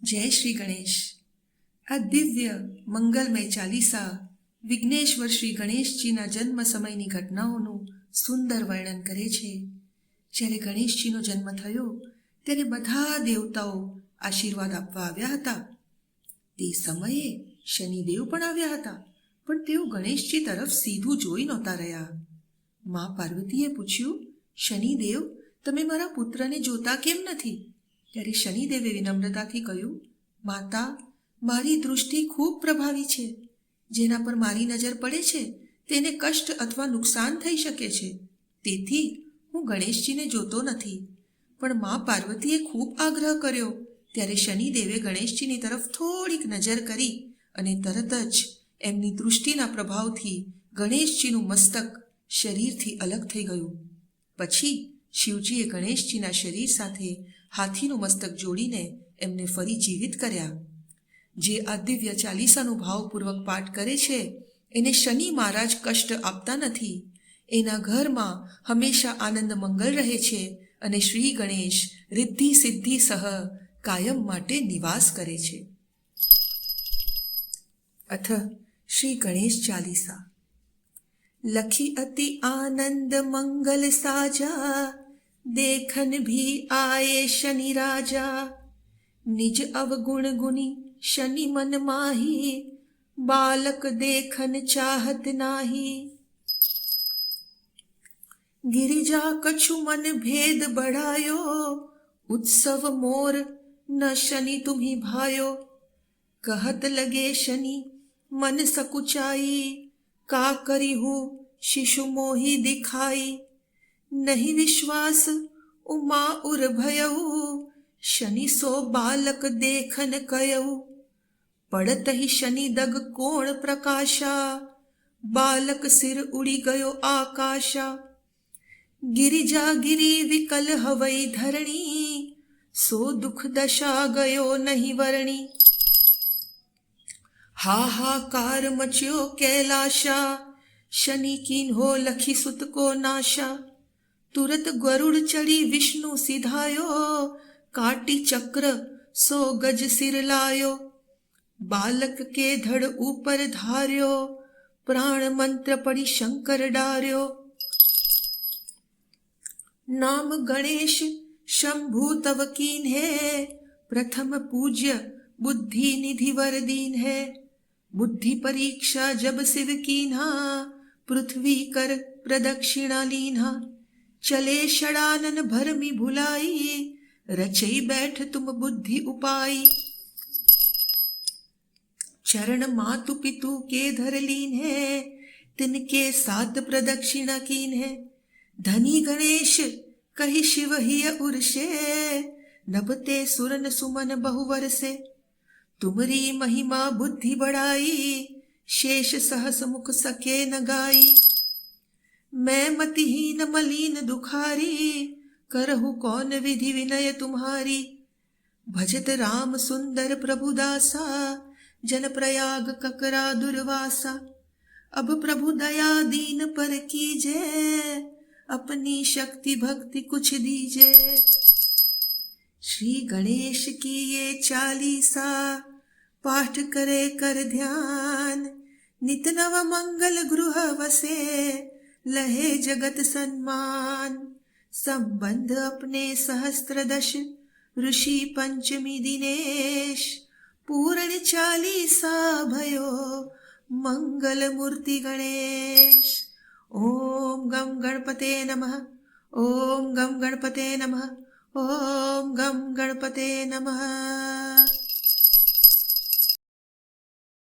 જય શ્રી ગણેશ. આ દિવ્ય મંગલમય ચાલીસા વિઘ્નેશ્વર શ્રી ગણેશજીના જન્મ સમયની ઘટનાઓનું સુંદર વર્ણન કરે છે. જ્યારે ગણેશજીનો જન્મ થયો ત્યારે બધા દેવતાઓ આશીર્વાદ આપવા આવ્યા હતા. તે સમયે શનિદેવ પણ આવ્યા હતા, પણ તેઓ ગણેશજી તરફ સીધું જોઈ નહોતા રહ્યા. મા પાર્વતીએ પૂછ્યું, શનિદેવ, તમે મારા પુત્રને જોતા કેમ નથી? ત્યારે શનિદેવે વિનમ્રતાથી કહ્યું, માતા, મારી દૃષ્ટિ ખૂબ પ્રભાવી છે. જેના પર મારી નજર પડે છે તેને કષ્ટ અથવા નુકસાન થઈ શકે છે. તેથી હું ગણેશજીને જોતો નથી. પણ મા પાર્વતીએ ખૂબ આગ્રહ કર્યો ત્યારે શનિદેવે ગણેશજીની તરફ થોડીક નજર કરી અને તરત જ એમની દૃષ્ટિના પ્રભાવથી ગણેશજીનું મસ્તક શરીરથી અલગ થઈ ગયું. પછી શિવજીએ ગણેશજીના શરીર સાથે હાથીનું મસ્તક જોડીને એમને ફરી જીવિત કર્યા. જે આ દિવ્ય ચાલીસાનું ભાવપૂર્વક પાઠ કરે છે એને શનિ મહારાજ કષ્ટ આપતા નથી. એના ઘરમાં હંમેશા આનંદ મંગલ રહે છે અને શ્રી ગણેશ રિદ્ધિ સિદ્ધિ સહ કાયમ માટે નિવાસ કરે છે. અથ શ્રી ગણેશ ચાલીસા. લખી અતિ આનંદ મંગલ સાજા, देखन भी आए शनि राजा. निज अवगुण गुनी शनि मन माही, बालक देखन चाहत नाही. गिरिजा कछु मन भेद बढ़ायो, उत्सव मोर न शनि तुम्ही भायो. कहत लगे शनि मन सकुचाई, का करी हूँ शिशु मोही दिखाई. नहीं विश्वास उमा उर भयऊ, शनि सो बालक देखन कयऊ. पड़त ही शनि दग कोण प्रकाशा, बालक सिर उड़ी गयो आकाशा. गिरिजा गिरी विकल हवई धरणी, सो दुख दशा गयो नहीं वरणी. हाहाकार मच्यो कैलाशा, शनि कीन्हो लखी सुत को नाशा. तुरत गरुड़ चढ़ी विष्णु सिधायो, काटी चक्र 100 गज सिर लायो. बालक के धड़ ऊपर धार्यो, प्राण मंत्र पड़ी शंकर डार्यो. नाम गणेश शंभु तव कीन है, प्रथम पूज्य बुद्धि निधि वर दीन है. बुद्धि परीक्षा जब शिव कीन्हा, पृथ्वी कर प्रदक्षिणा लीन्हा. चले षडानन भरमी भुलाई, रचई बैठ तुम बुद्धि उपाई. चरण मातु पितु के धर लीन है, तिनके 7 प्रदक्षिणा कीन है. धनी गणेश कही शिव हिय उर्षे, नभते सुरन सुमन बहुवर से. तुमरी महिमा बुद्धि बढ़ाई, शेष सहस मुख सके न गाई. मैं मतिहीन मलीन दुखारी, करहु कौन विधि विनय तुम्हारी. भजत राम सुंदर प्रभु दासा, जन प्रयाग ककरा दुर्वासा. अब प्रभु दया दीन पर कीजे, अपनी शक्ति भक्ति कुछ दीजे. श्री गणेश की ये चालीसा, पाठ करे कर ध्यान. नित नव मंगल गृह वसे, लहे जगत सन्मान. संबंध अपने सहस्त्रदश, ऋषि पंचमी दिनेश. पूर्ण चालीसा भयो, मंगल मूर्ति गणेश. ओम गम गणपते नमः, ओम गम गणपते नमः, ओम गम गणपते नमः.